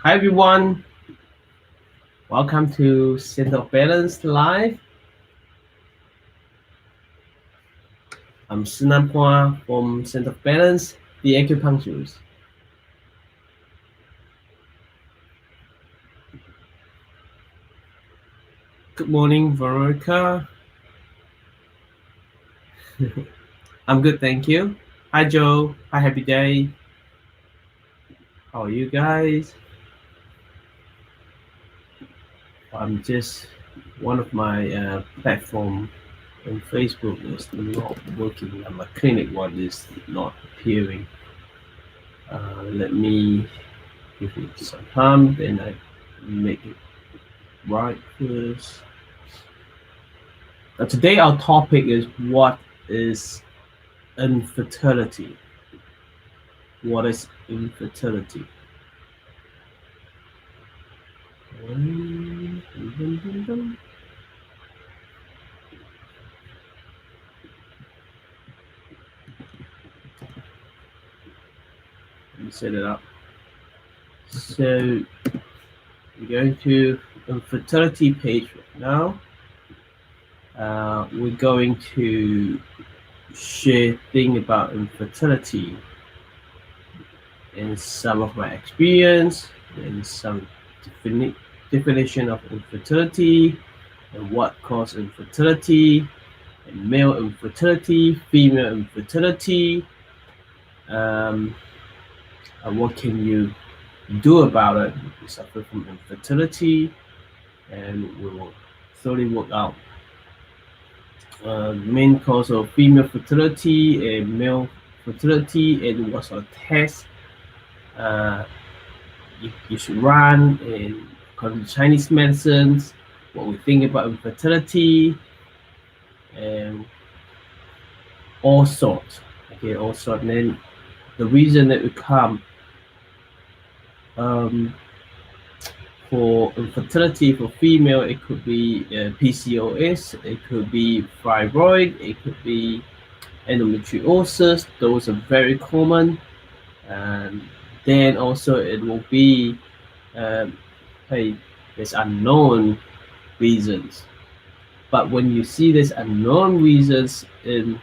Hi everyone, welcome to Center of Balance Live. I'm Phua from Center of Balance, the Acupuncture. Good morning, Veronica. I'm good, thank you. Hi Joe, hi Happy Day. How are you guys? I'm just one of my platform on Facebook is not working, and my clinic one is not appearing. Let me give it some time, then I make it right first. Today our topic is what is infertility? What is infertility? Let me set it up. So we're going to infertility page right now. We're going to share things about infertility and some of my experience and some definition of infertility and what causes infertility, and male infertility, female infertility, and what can you do about it if you suffer from infertility, and we will slowly work out main cause of female fertility and male fertility and what sort of tests you should run, and according to Chinese medicines, what we think about infertility, and all sorts. Okay, all sorts. And then the reason that we come for infertility for female, it could be PCOS, it could be fibroid, it could be endometriosis. Those are very common. And then also it will be hey, there's unknown reasons. But when you see this unknown reasons in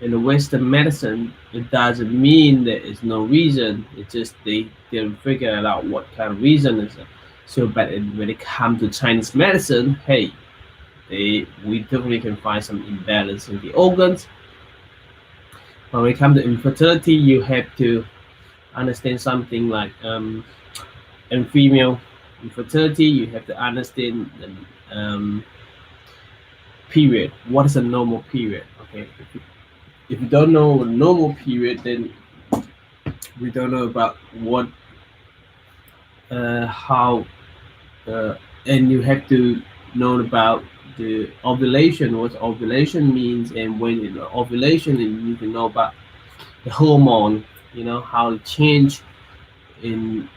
the Western medicine, it doesn't mean there is no reason. It's just they didn't figure out what kind of reason is it. So, but when it comes to Chinese medicine, hey, we definitely can find some imbalance in the organs. But when it comes to infertility, you have to understand something like in female infertility, you have to understand the period. What is a normal period? Okay, if you don't know a normal period, then we don't know about what how and you have to know about the ovulation, what ovulation means, and when in ovulation, and you need to know about the hormone, how it change in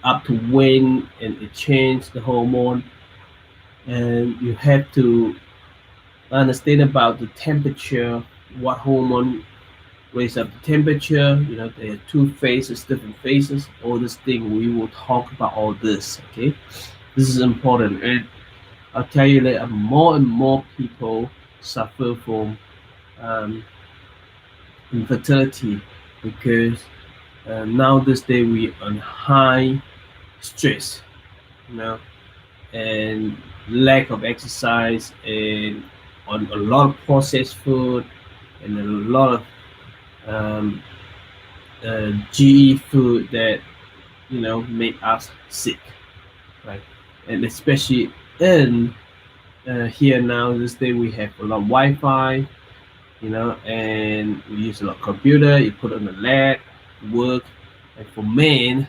up to when, and it changed the hormone, and you have to understand about the temperature, what hormone raise up the temperature. There are two phases, different phases, all this thing. We will talk about all this. Okay, this is important, and I'll tell you that more and more people suffer from infertility because now this day we on high stress, and lack of exercise, and on a lot of processed food, and a lot of GE food that make us sick, right? And especially in here now this day we have a lot of Wi-Fi, and we use a lot of computer. You put on the lab, work, and for men,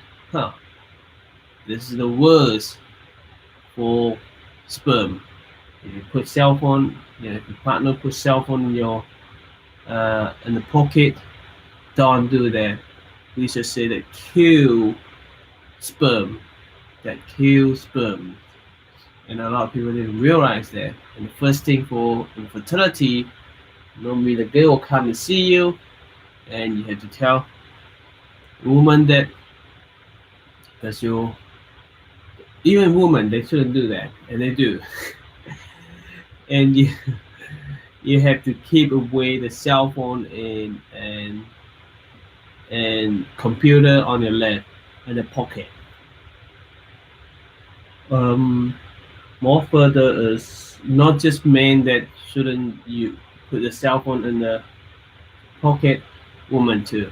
this is the worst for sperm. If you put cell phone, if your partner puts cell phone in the pocket, don't do that. We should say that kill sperm, and a lot of people didn't realize that. And the first thing for infertility, normally the girl will come and see you, and you have to tell the woman that because even women, they shouldn't do that, and they do. And you have to keep away the cell phone and computer on your lap in the pocket. Um, More further is not just men that shouldn't you put the cell phone in the pocket, women too.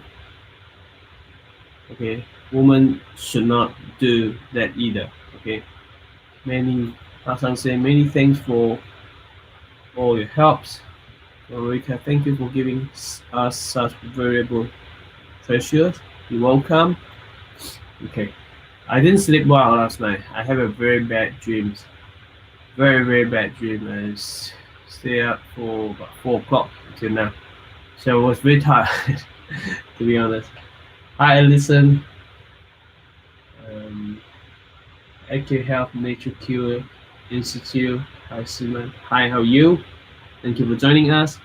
Okay, women should not do that either. Okay, many, as I say, many thanks for all your helps. Ulrika, thank you for giving us such valuable treasures. You're welcome. Okay, I didn't sleep well last night. I have a very bad dreams. Very, very bad dream. I stay up for about 4 o'clock until now. So I was very tired, to be honest. Hi, Alison. Um, AK Health Nature Cure Institute. Hi, Simon. Hi, how are you? Thank you for joining us.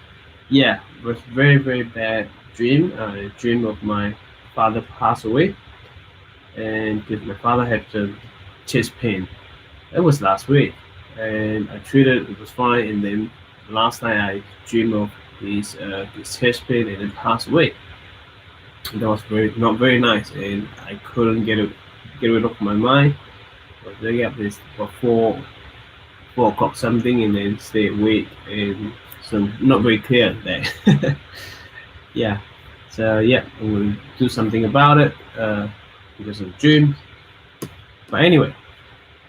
Yeah, it was very, very bad dream. I dream of my father passed away, and because my father had chest pain. That was last week, and I treated it was fine. And then last night I dreamed of his chest pain, and then passed away. That was very not very nice, and I couldn't get rid of my mind. I was waking up this before 4 o'clock something, and then stay awake, and so not very clear there. Yeah, so yeah, I will do something about it because of the dream. But anyway,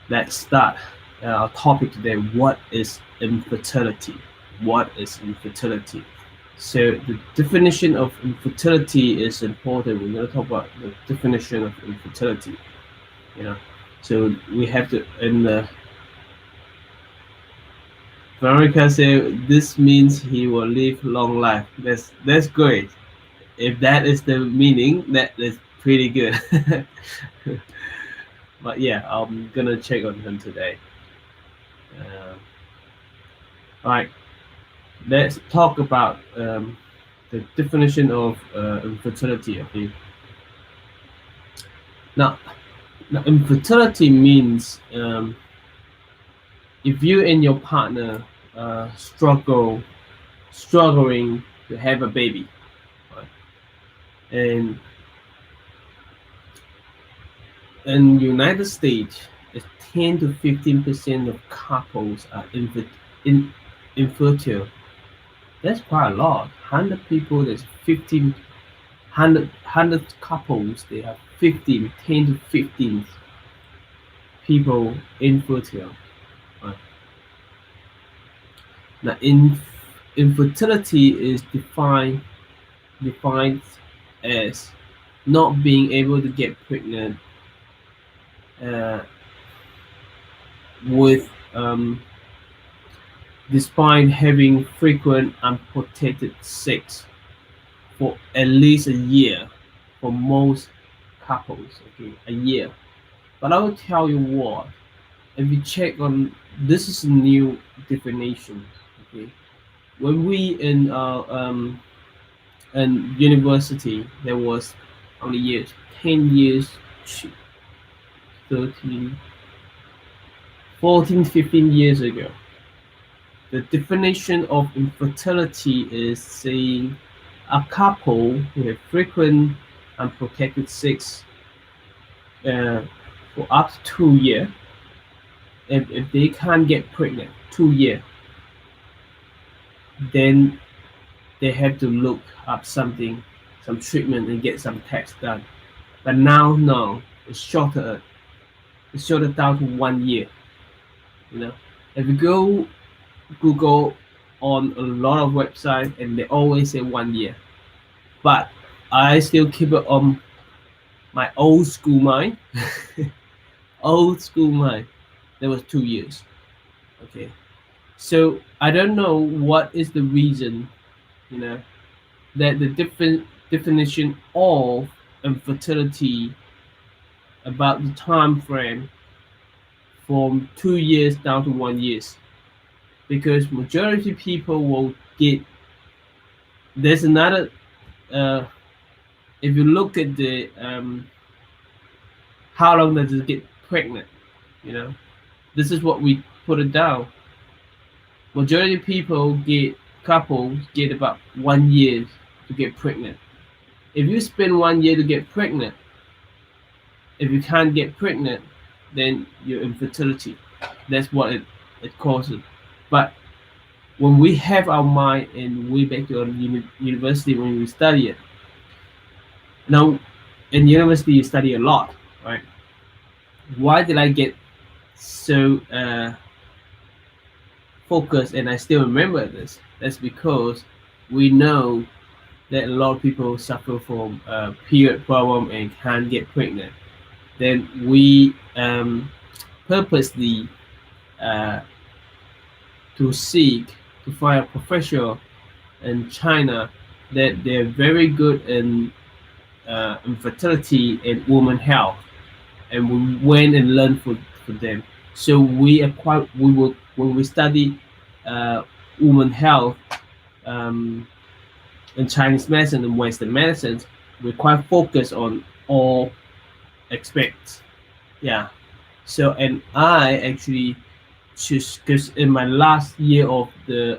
let's start our topic today. What is infertility? What is infertility? So the definition of infertility is important. We're going to talk about the definition of infertility. So we have to in the Veronica said this means he will live long life. That's great. If that is the meaning, that is pretty good. But yeah, I'm gonna check on him today. All right, let's talk about the definition of infertility. Okay. Now infertility means if you and your partner struggling to have a baby, right? And in United States, it's 10 to 15% of couples are infertile. That's quite a lot. 100 people, there's 15, 100 couples, they have 15, 10 to 15 people infertile. Right? Now, infertility is defined as not being able to get pregnant with despite having frequent unprotected sex for at least a year for most couples. Okay, a year. But I will tell you what, if you check on this is a new definition. Okay, when we in university, there was how many years? 10 years, 13, 14, 15 years ago. The definition of infertility is saying a couple who have frequent unprotected sex for up to 2 years. If they can't get pregnant 2 years, then they have to look up some treatment and get some tests done. But now, no, it's shorter. It's shorter down to 1 year. If you go Google on a lot of websites, and they always say 1 year, but I still keep it on my old school mind. Old school mind, there was 2 years. Okay, so I don't know what is the reason, that the different definition of infertility about the time frame from 2 years down to 1 year, because majority people will get. There's another. If you look at the how long does it get pregnant? You know, this is what we put it down. Majority of people couples get about 1 year to get pregnant. If you spend 1 year to get pregnant, if you can't get pregnant, then you're infertility. That's what it causes. But when we have our mind and we back to university when we study it. Now, in university you study a lot, right? Why did I get so focused and I still remember this? That's because we know that a lot of people suffer from period problem and can't get pregnant. Then we purposely to find a professional in China that they're very good in infertility and woman health, and we went and learned for them. So when we study woman health in Chinese medicine and Western medicines, we're quite focused on all aspects. Yeah. So and I actually choose because in my last year of the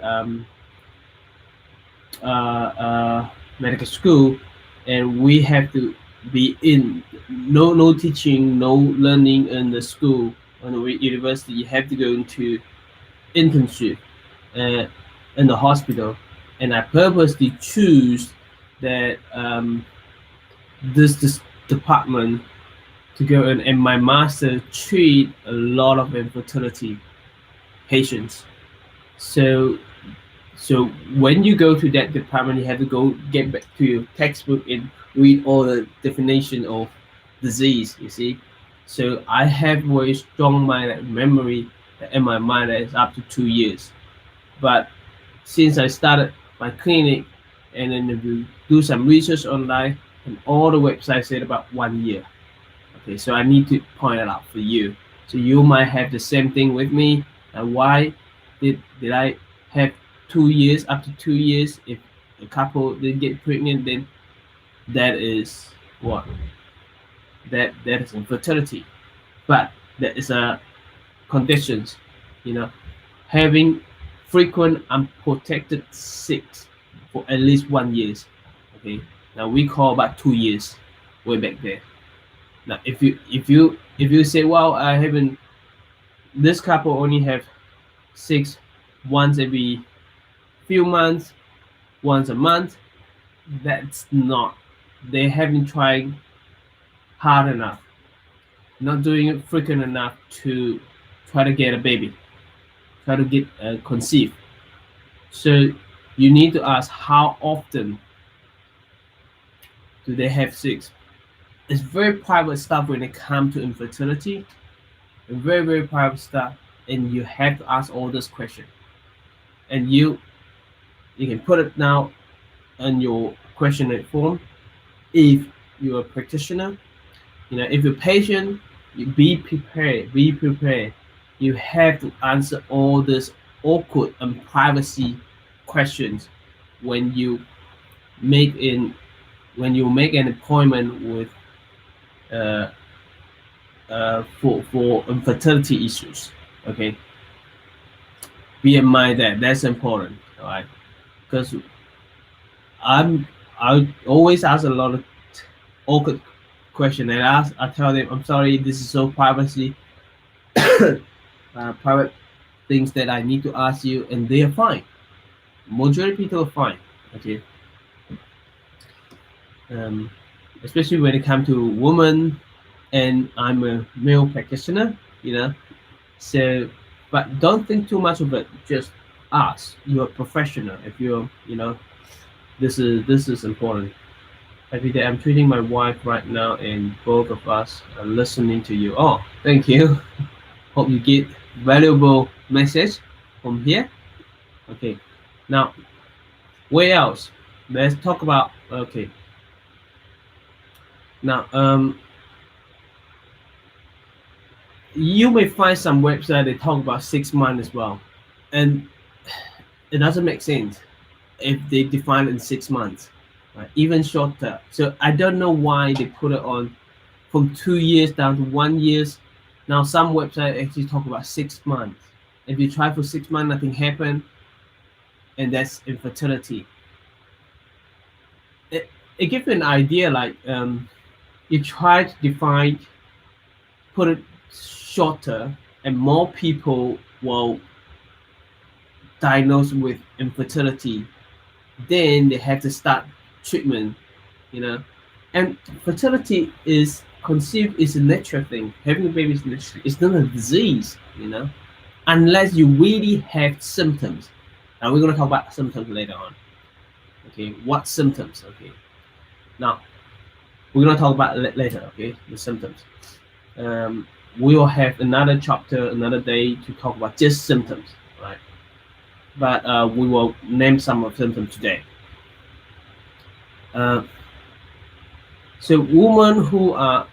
medical school, and we have to be in no teaching, no learning in the school on the university. You have to go into internship in the hospital, and I purposely choose that this department to go in, and my master treat a lot of infertility patients. So when you go to that department, you have to go get back to your textbook and read all the definition of disease. You see, so I have very strong memory in my mind that is up to 2 years. But since I started my clinic, and then if you do some research online, and all the websites said about 1 year. Okay, so I need to point it out for you. So you might have the same thing with me. And why did I have 2 years, up to 2 years? If a couple didn't get pregnant, then that is what? That is infertility. But that is a conditions, having frequent unprotected sex for at least 1 year. Okay, now we call about 2 years way back there. Now if you say, well, I haven't, this couple only have sex once every few months, once a month, that's not, they haven't tried hard enough, not doing it frequent enough to try to get a baby, try to get conceived. So you need to ask how often do they have sex. It's very private stuff when it comes to infertility, very, very private stuff, and you have to ask all this question. And you can put it now in your questionnaire form. If you're a practitioner, if you're a patient, you be prepared. You have to answer all this awkward and privacy questions when you make an appointment with for infertility issues. Okay, be in mind that that's important. All right, because I always ask a lot of awkward question, and I tell them, I'm sorry, this is so privacy private things that I need to ask you, and they are fine. Majority of people are fine. Okay, especially when it comes to women, and I'm a male practitioner, so, but don't think too much of it, just ask. You're a professional. If you're, this is important. Every day I'm treating my wife right now, and both of us are listening to you. Oh, thank you. Hope you get valuable message from here. Okay, now where else? Let's talk about, okay, now you may find some website they talk about 6 months as well, and it doesn't make sense if they define it in 6 months, right? Even shorter. So I don't know why they put it on from 2 years down to 1 year. Now some websites actually talk about 6 months. If you try for 6 months, nothing happened, and that's infertility. It gives you an idea, like you try to define, put it shorter, and more people will diagnosed with infertility, then they have to start treatment, you know. And fertility is conceived is a natural thing. Having a baby is natural. It's not a disease, you know, unless you really have symptoms. And we're going to talk about symptoms later on. Okay, what symptoms? Okay, now we're going to talk about later. Okay, the symptoms. We will have another chapter, another day to talk about just symptoms, right? But we will name some of symptoms today. So women who are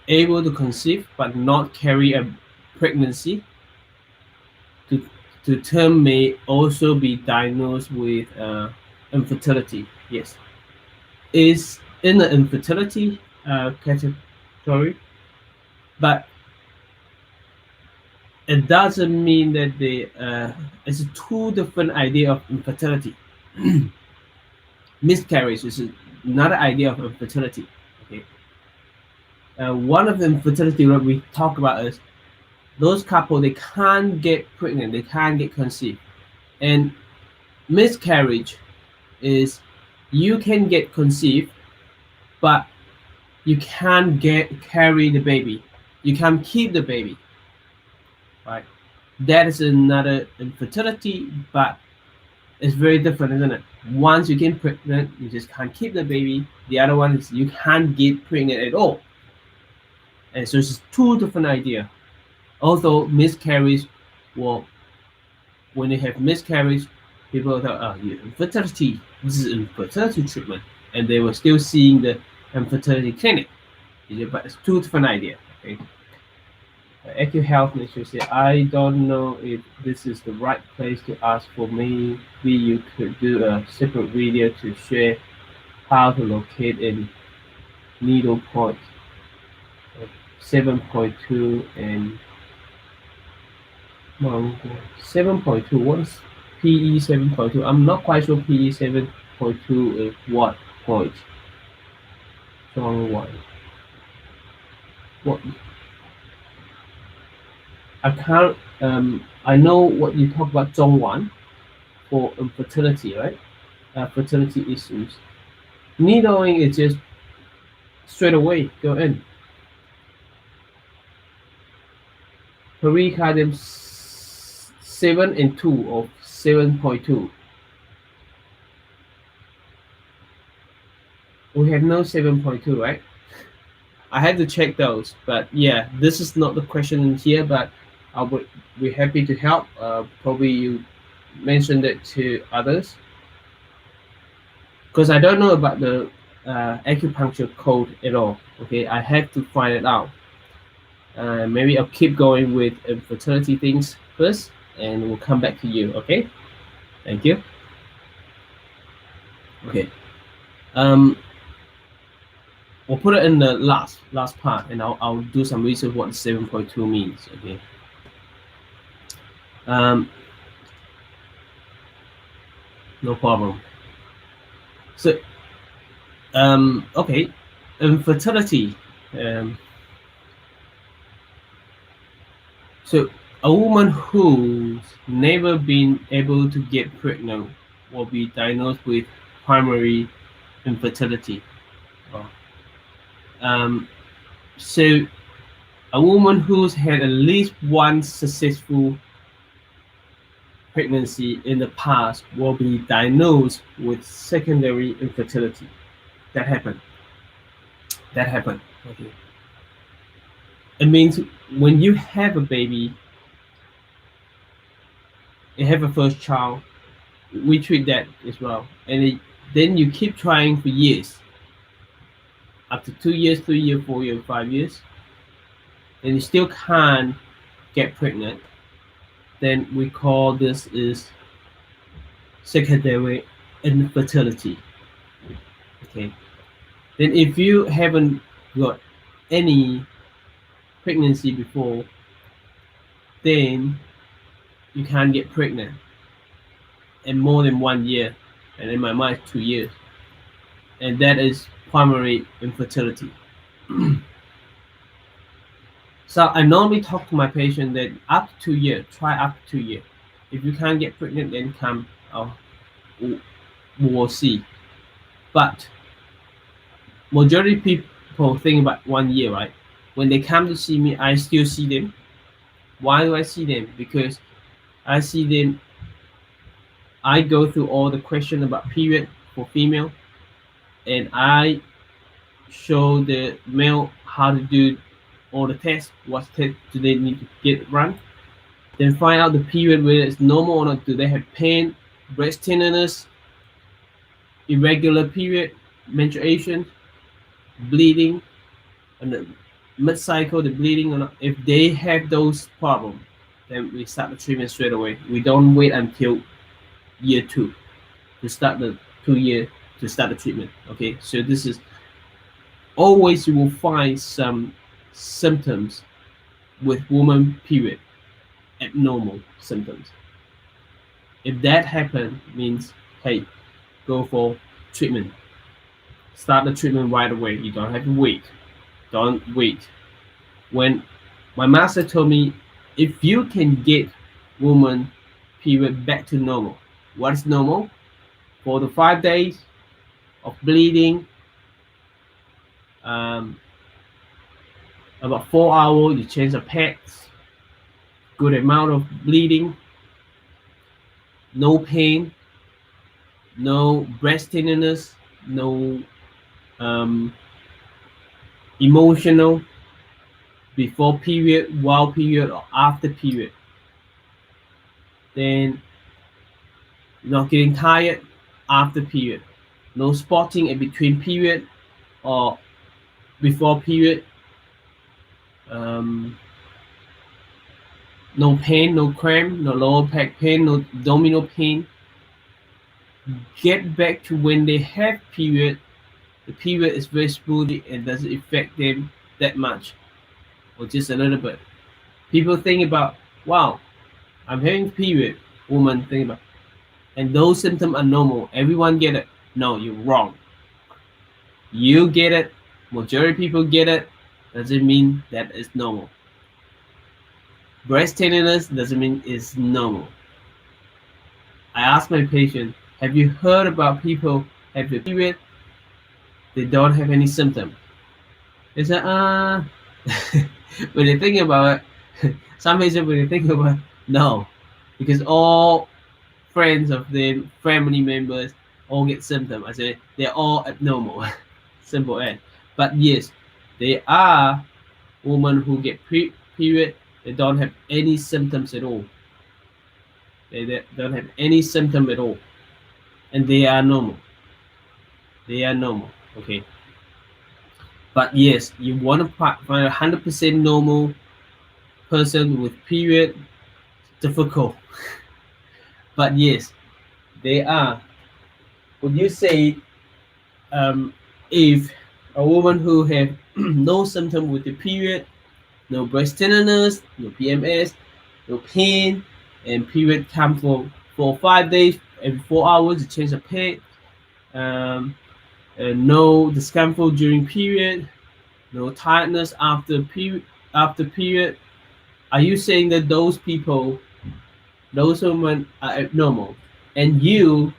able to conceive but not carry a pregnancy, to term may also be diagnosed with infertility. Yes, is in the infertility category, but it doesn't mean that it's two different idea of infertility. Miscarriage is another idea of infertility. Okay. One of the infertility that we talk about is those couple, they can't get pregnant, they can't get conceived. And miscarriage is you can get conceived, but you can't carry the baby. You can't keep the baby. Right? That is another infertility, but it's very different, isn't it? Once you get pregnant, you just can't keep the baby. The other one is you can't get pregnant at all. And so it's two different ideas. Although miscarriage, well, when you have miscarriage, people thought, oh, infertility, this is infertility treatment. And they were still seeing the infertility clinic. But it's two different ideas. Okay. AcuHealth Ministry say, I don't know if this is the right place to ask for. Maybe you could do a separate video to share how to locate a needle point 7.2 and 7.2. What is PE 7.2? I'm not quite sure PE 7.2 is what point. Strong one. What? I can't. I know what you talk about, Zhongwan, for infertility, right? Fertility issues. Needling is just straight away go in. Pericardium 7 and 2 or 7.2. We have no 7.2, right? I had to check those, but yeah, this is not the question in here, but I would be happy to help. Probably you mentioned it to others, because I don't know about the acupuncture code at all. Okay, I have to find it out. Maybe I'll keep going with infertility things first, and we'll come back to you. Okay, thank you. Okay, we'll put it in the last part, and I'll do some research what 7.2 means. Okay. No problem. So, okay, infertility. So a woman who's never been able to get pregnant will be diagnosed with primary infertility. So a woman who's had at least one successful pregnancy in the past will be diagnosed with secondary infertility. That happened. Okay. It means when you have a baby, you have a first child, we treat that as well. And then you keep trying for years. After 2 years, 3 years, 4 years, 5 years, and you still can't get pregnant, then we call this is secondary infertility. Okay. Then if you haven't got any pregnancy before, then you can't get pregnant in more than 1 year, and in my mind 2 years, and that is primary infertility. So I normally talk to my patient that up to 2 years, try up to 2 years. If you can't get pregnant, then come, we'll see. But majority people think about 1 year, right? When they come to see me, I still see them. Why do I see them? Because I see them, I go through all the questions about period for female, and I show the male how to do all the tests, what tests do they need to get run, then find out the period whether it's normal or not. Do they have pain, breast tenderness, irregular period, menstruation, bleeding, and the mid-cycle, the bleeding or not. If they have those problems, then we start the treatment straight away. We don't wait until year 2 to start the 2 year to start the treatment. Okay, so this is always, you will find some symptoms with woman period, abnormal symptoms. If that happens, means, hey, go for treatment. Start the treatment right away. You don't have to wait. Don't wait. When my master told me, if you can get woman period back to normal, what is normal? 4 to 5 days of bleeding, about 4 hours, you change the pads, good amount of bleeding, no pain, no breast tenderness, no emotional before period, while period, or after period. Then not getting tired after period, no spotting in between period or before period, no pain, no cramp, no lower back pain, no abdominal pain. Get back to when they have period. The period is very smoothly and doesn't affect them that much, or just a little bit. People think about, wow, I'm having period. Woman think about, and those symptoms are normal. Everyone get it. No, you're wrong. You get it. Majority people get it. Doesn't mean that is normal. Breast tenderness doesn't mean it's normal. I ask my patient, have you heard about people have a period, they don't have any symptom? They say, when they think about it, some patients, when they think about it, no, because all friends of them, family members, all get symptoms. I say they're all abnormal. Simple as. But yes, they are women who get period. They don't have any symptoms at all. They don't have any symptom at all, and they are normal. They are normal. Okay. But yes, you want to find 100% normal person with period. Difficult. But yes, they are. Would you say, if a woman who have no symptom with the period, no breast tenderness, no PMS, no pain, and period come for 4 or 5 days, every 4 hours you change the pad, no discomfort during period, no tiredness after period, are you saying that those people, those women are abnormal, and you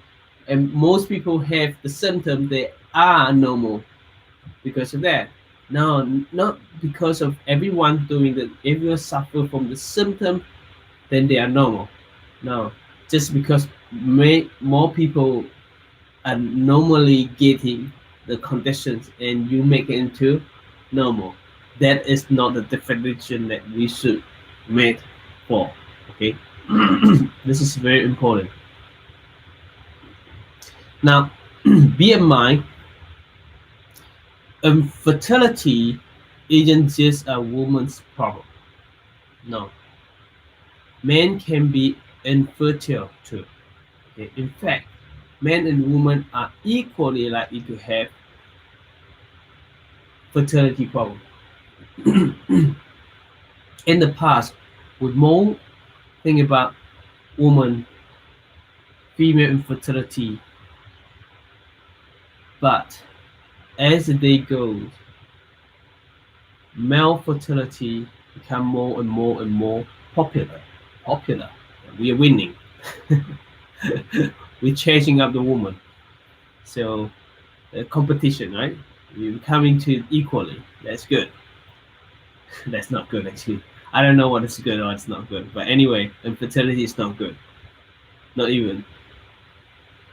and most people have the symptom, they are normal because of that? No, not because of everyone doing that. Everyone suffer from the symptom, then they are normal. No, just because more people are normally getting the conditions and you make it into normal. That is not the definition that we should make for. Okay, this is very important. Now, BMI, infertility isn't just a woman's problem. No, men can be infertile too. Okay? In fact, men and women are equally likely to have fertility problem. In the past, we more think about woman, female infertility, but as the day goes, male fertility become more and more and more popular. Popular. We are winning. We're chasing up the woman. So competition, right? We're coming to equally. That's good. That's not good actually. I don't know what is good or it's not good. But anyway, infertility is not good. Not even.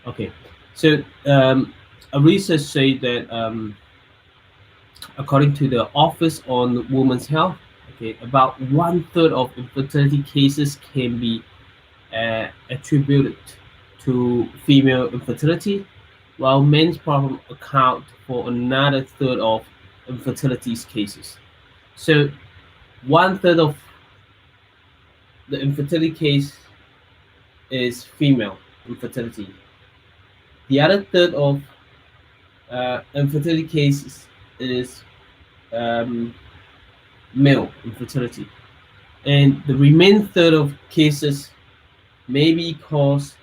Okay. So a research say that according to the Office on Women's Health, okay, about 1/3 of infertility cases can be attributed to female infertility, while men's problem account for another third of infertility cases. So 1/3 of the infertility case is female infertility. The other third of infertility cases is um, male infertility, and the remaining third of cases may be caused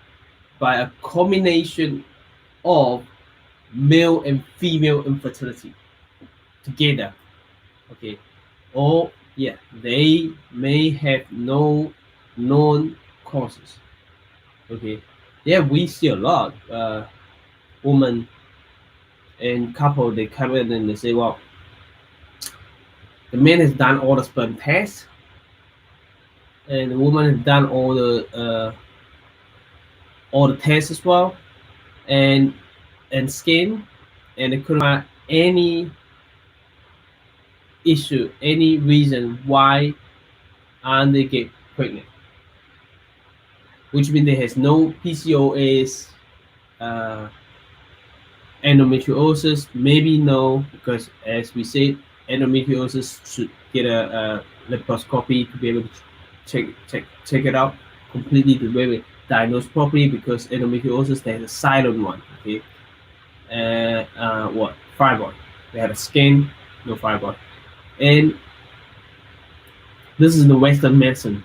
by a combination of male and female infertility together. Okay, or yeah, they may have no known causes. Okay, yeah, we see a lot women and couple, they come in and they say, well, the man has done all the sperm tests and the woman has done all the tests as well, and skin, and they couldn't find any issue, any reason why and they get pregnant, which means there has no PCOS, uh, endometriosis, maybe no, because as we said, endometriosis should get a laparoscopy to be able to check it out completely to be able to diagnose properly, because endometriosis, there's a silent one. Okay, what fibroid? They had a skin, no fibroid, and this is the Western medicine.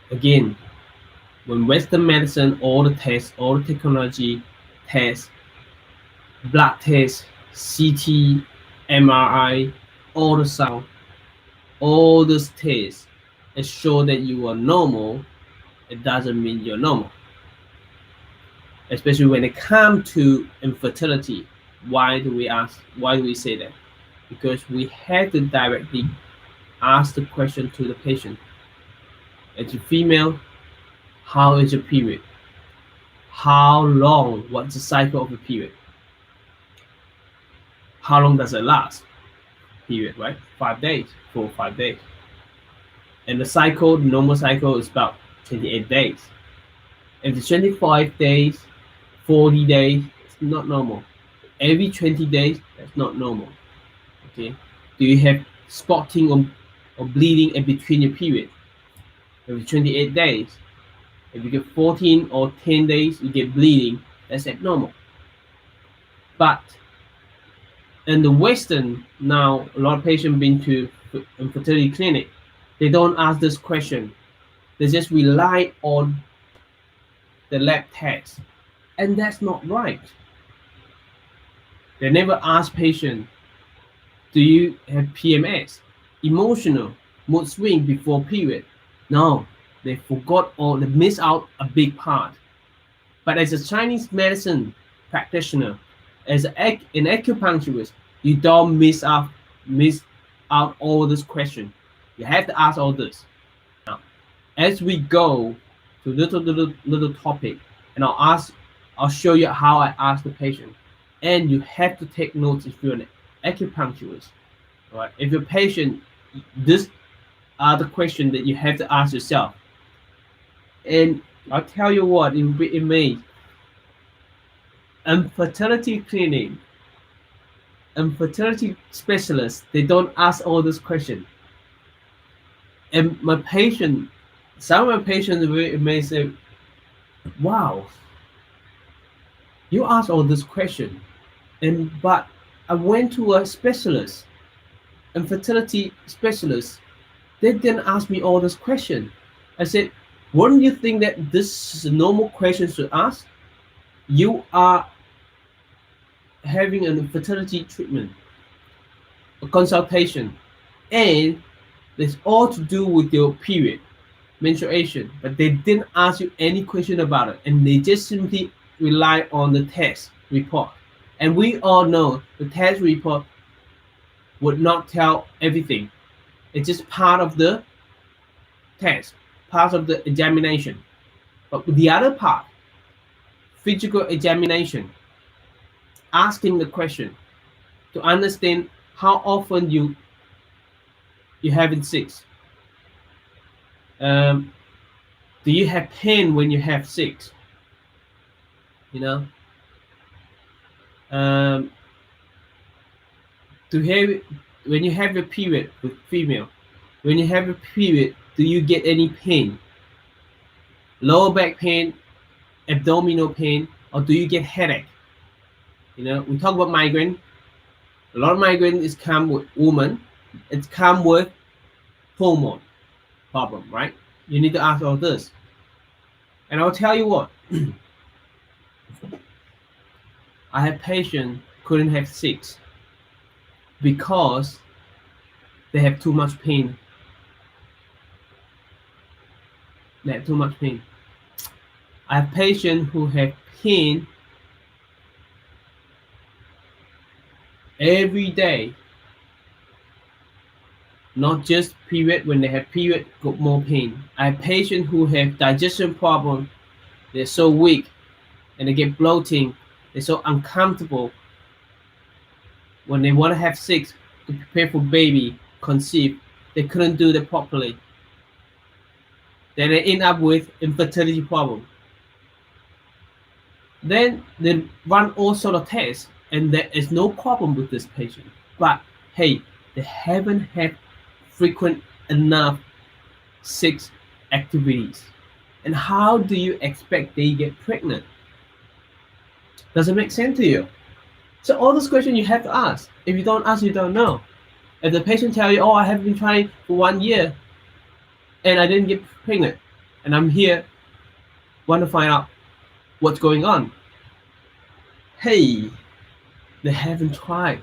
Again, when Western medicine, all the tests, all the technology tests, blood tests, CT, MRI, ultrasound, all those tests show that you are normal, it doesn't mean you're normal. Especially when it comes to infertility. Why do we say that? Because we had to directly ask the question to the patient. As a female, how is your period? How long? What's the cycle of the period? How long does it last? Period, right? 5 days, 4 or 5 days. And the cycle, the normal cycle, is about 28 days. If it's 25 days, 40 days, it's not normal. Every 20 days, that's not normal. Okay. Do you have spotting or bleeding in between your period? If it's 28 days, if you get 14 or 10 days, you get bleeding, that's abnormal. But in the Western, now a lot of patients been to infertility clinic, they don't ask this question. They just rely on the lab test, and that's not right. They never ask patient, do you have PMS, emotional, mood swing before period? No, they forgot or they miss out a big part. But as a Chinese medicine practitioner, as an acupuncturist, you don't miss out all this question. You have to ask all this. Now, as we go to little topic, and I'll show you how I ask the patient. And you have to take notes if you're an acupuncturist. All right? If your patient, these are the questions that you have to ask yourself. And I'll tell you what, it may. Infertility clinic, infertility specialists, they don't ask all this question. And my patient, some of my patients may say, wow, you ask all this question, but I went to a specialist infertility specialist, they didn't ask me all this question. I said, wouldn't you think that this is a normal question to ask? You are having an infertility treatment, a consultation, and it's all to do with your period, menstruation, but they didn't ask you any question about it, and they just simply rely on the test report. And we all know the test report would not tell everything. It's just part of the test, part of the examination. But the other part, physical examination, asking the question to understand how often you having sex. Do you have pain when you have sex? You know, to have when you have a period with female, when you have a period, do you get any pain? Lower back pain, abdominal pain, or do you get headache? You know, we talk about migraine. A lot of migraine is come with women. It's come with hormone problem, right? You need to ask all this. And I'll tell you what, I have patients couldn't have sex because they have too much pain. They have too much pain. I have patients who have pain every day, not just period. When they have period, got more pain. I have patients who have digestion problem. They're so weak, and they get bloating. They're so uncomfortable when they want to have sex to prepare for baby, conceive. They couldn't do that properly. Then they end up with infertility problem. Then they run all sort of tests, and there is no problem with this patient. But hey, they haven't had frequent enough sex activities. And how do you expect they get pregnant? Does it make sense to you? So all those questions you have to ask. If you don't ask, you don't know. If the patient tell you, oh, I have been trying for 1 year and I didn't get pregnant, and I'm here, want to find out what's going on. Hey, they haven't tried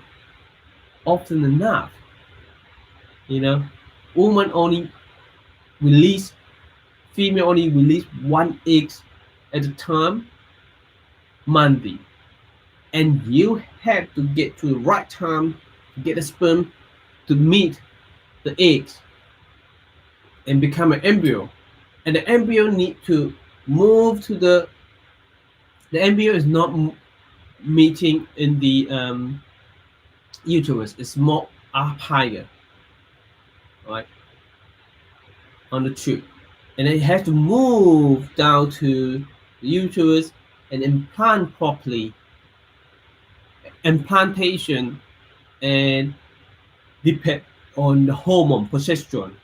often enough. You know, woman only release, female only release 1 egg at a time, monthly. And you have to get to the right time to get the sperm to meet the eggs and become an embryo. And the embryo need to move to the embryo is not meeting in the uterus. It's more up higher, right, on the tube. And it has to move down to the uterus and implant properly. Implantation and depend on the hormone progesterone.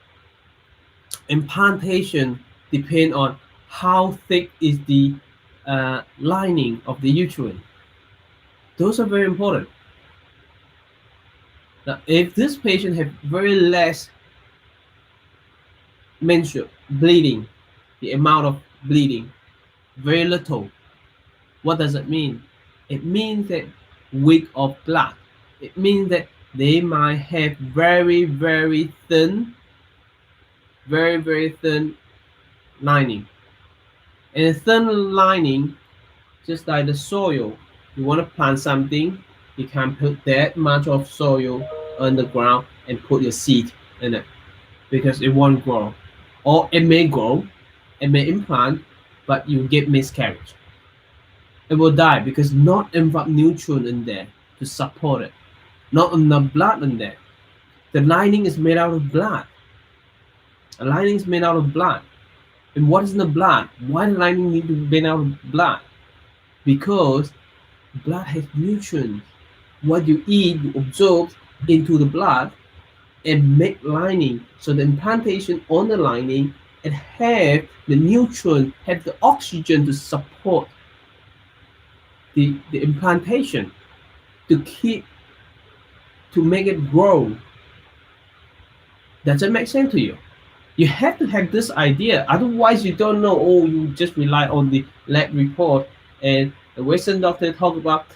Implantation depend on how thick is the lining of the uterus. Those are very important. Now, if this patient have very less menstrual bleeding, the amount of bleeding very little, what does it mean? It means that weak of blood. It means that they might have very, very thin lining. And a thin lining, just like the soil, you want to plant something, you can't put that much of soil on the ground and put your seed in it because it won't grow. Or it may grow, it may implant, but you get miscarriage. It will die because not enough nutrient in there to support it. Not enough blood in there. The lining is made out of blood. The lining is made out of blood. And what is in the blood? Why the lining need to be made out of blood? Because blood has nutrients. What you eat, you absorb into the blood and make lining. So the implantation on the lining, it have the nutrient, have the oxygen to support the implantation, to make it grow. Does it make sense to you? You have to have this idea, otherwise you don't know. Oh, you just rely on the lab report, and the Western doctor talk about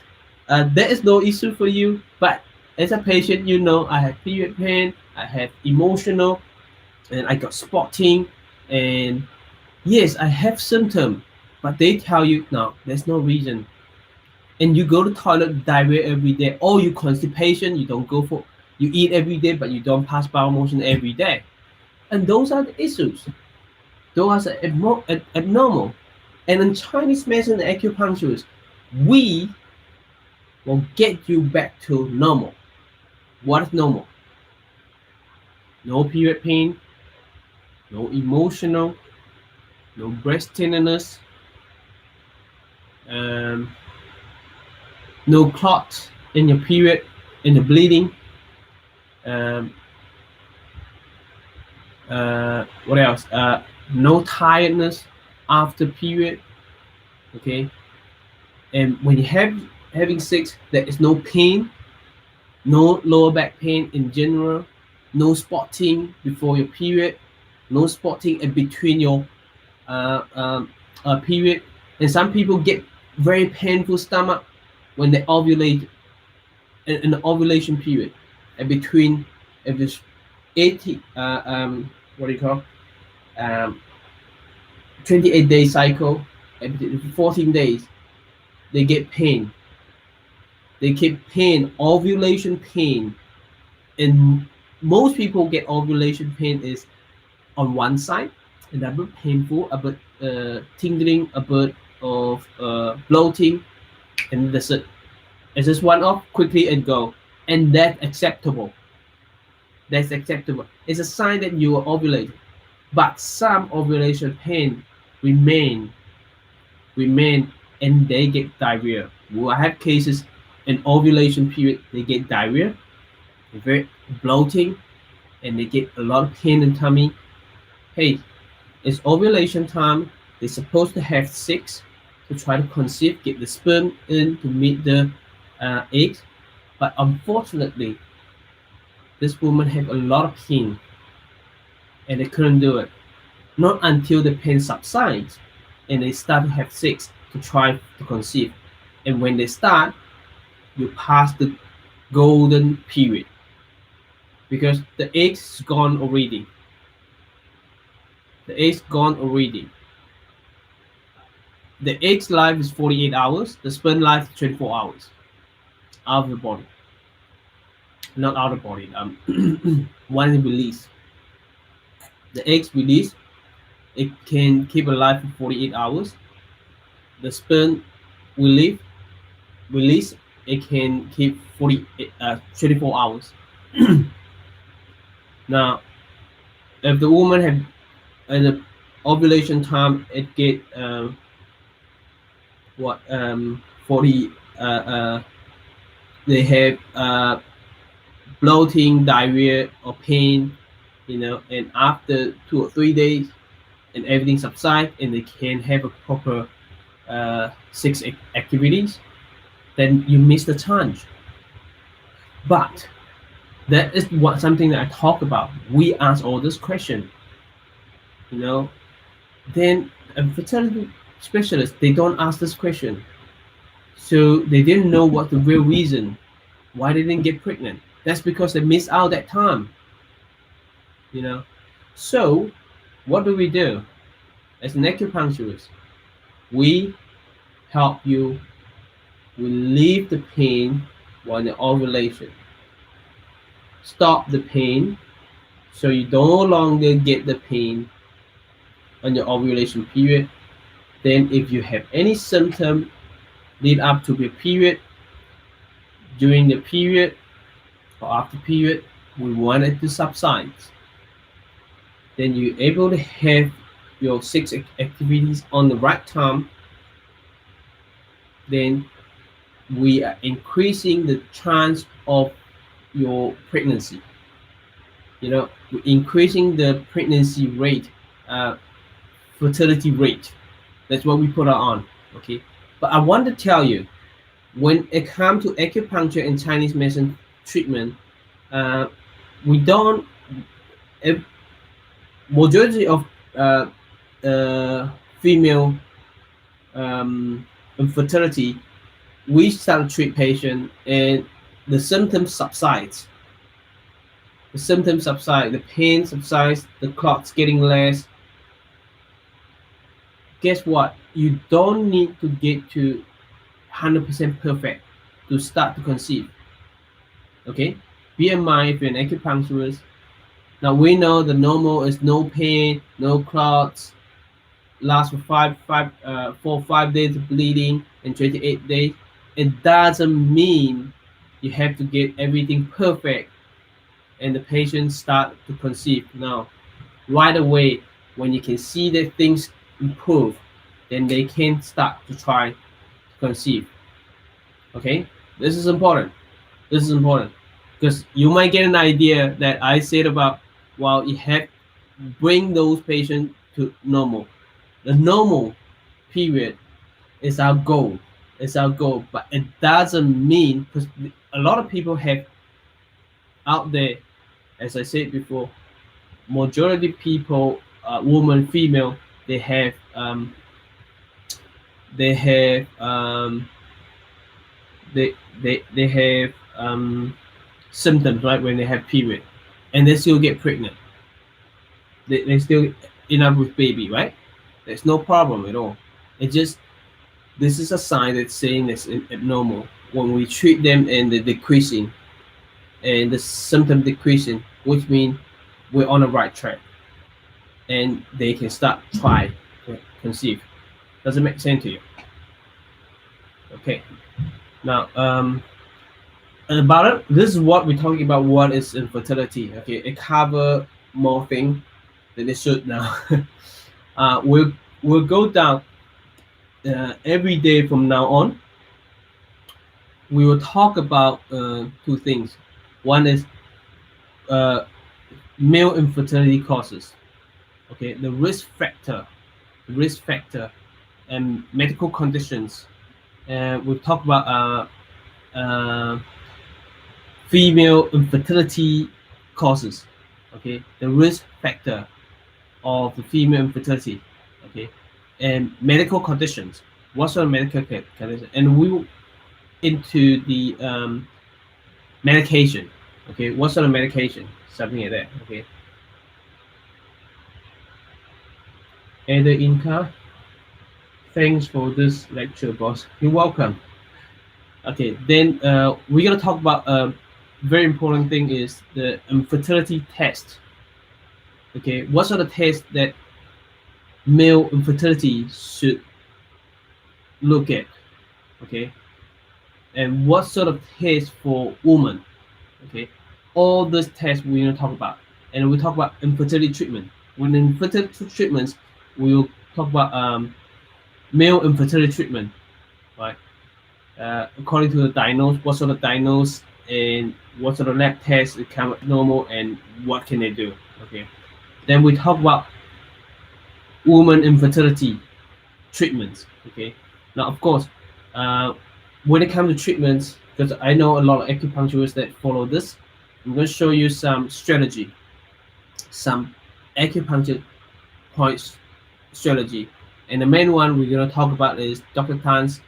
there is no issue for you, but as a patient, you know, I have period pain, I have emotional, and I got spotting, and yes, I have symptom, but they tell you no, there's no reason. And you go to toilet diarrhea every day, or you constipation, you don't go for, you eat every day, but you don't pass bowel motion every day. And those are the issues. Those are abnormal. And in Chinese medicine and acupuncture, we will get you back to normal. What is normal? No period pain, no emotional, no breast tenderness, um, no clots in your period, in the bleeding. Um, what else? No tiredness after period. Okay, and when you have having sex, there is no pain, no lower back pain in general, no spotting before your period, no spotting in between your period. And some people get very painful stomach when they ovulate in the ovulation period, and between if it's 80 what do you call, um, 28-day cycle, and 14 days they get pain. They get pain, ovulation pain, and most people get ovulation pain is on one side, and a bit painful, a bit tingling, a bit of bloating, and that's it. It's just one off quickly and go, and that's acceptable. That's acceptable. It's a sign that you are ovulating, but some ovulation pain remain, and they get diarrhea. Well, I have cases in ovulation period, they get diarrhea, they're very bloating, and they get a lot of pain in tummy. Hey, it's ovulation time. They're supposed to have sex to try to conceive, get the sperm in to meet the eggs. But unfortunately, this woman had a lot of pain, and they couldn't do it. Not until the pain subsides, and they start to have sex to try to conceive. And when they start, you pass the golden period because the egg's gone already. The egg's gone already. The egg's life is 48 hours. The sperm life is 24 hours out of the body. Not out of the body. When it released, the eggs release. It can keep alive for 48 hours. The sperm will leave, release. It can keep 24 hours. Now, if the woman have in the ovulation time, it get 40. They have bloating, diarrhea, or pain, and after 2 or 3 days, and everything subsides, and they can have a proper sex activities, then you miss the chance. But that is something that I talk about. We ask all this question, then a fertility specialist, they don't ask this question. So they didn't know what the real reason why they didn't get pregnant. That's because they missed out that time. So what do we do? As an acupuncturist, we help you relieve the pain while the ovulation. Stop the pain so you no longer get the pain on your ovulation period. Then if you have any symptom lead up to the period, during the period or after period, we want it to subside. Then you're able to have your sex activities on the right time. Then we are increasing the chance of your pregnancy. We're increasing the pregnancy rate, fertility rate. That's what we put on. Okay, but I want to tell you, when it comes to acupuncture and Chinese medicine treatment, we don't a majority of uh, female infertility, we start to treat patient and the symptoms subsides. The symptoms subside, the pain subsides, the clot's getting less. Guess what? You don't need to get to 100% perfect to start to conceive. Okay? BMI, if you're an acupuncturist, now we know the normal is no pain, no clots, last for 4 or 5 days of bleeding and 28 days. It doesn't mean you have to get everything perfect and the patient start to conceive. Now, right away, when you can see that things improve, then they can start to try to conceive. Okay, this is important. This is important because you might get an idea that I said about, well, you have bring those patients to normal. The normal period is our goal. It's our goal, but it doesn't mean, because a lot of people have out there, as I said before, majority people, woman, female, they have they have they have symptoms, right, when they have period, and they still get pregnant. They still end up with baby, right? There's no problem at all. It just, this is a sign that's saying it's abnormal. When we treat them and they're decreasing, and the symptom decreasing, which means we're on the right track, and they can start try to conceive. Does it make sense to you? Okay. Now, about it, this is what we're talking about. What is infertility? Okay, it cover more things than it should now. We'll go down every day from now on. We will talk about two things. One is male infertility causes. Okay, the risk factor, and medical conditions. We'll talk about female infertility causes. Okay, the risk factor of the female infertility. Okay, and medical conditions. What sort of medical conditions? And we will into the medication. Okay, what sort of medication? Something like that. Okay. Ada Inca, thanks for this lecture, boss. You're welcome. Okay, then we're gonna talk about a very important thing is the infertility test. Okay, what sort of test that male infertility should look at? Okay, and what sort of test for women? Okay, all these tests we're gonna talk about, and we talk about infertility treatment. When infertility treatments, we will talk about male infertility treatment, right? According to the diagnose, what sort of diagnose and what sort of lab tests it come normal and what can they do? Okay. Then we talk about woman infertility treatments. Okay. Now, of course, when it comes to treatments, because I know a lot of acupuncturists that follow this, I'm going to show you some strategy, some acupuncture points strategy. And the main one we're going to talk about is Dr. Tan's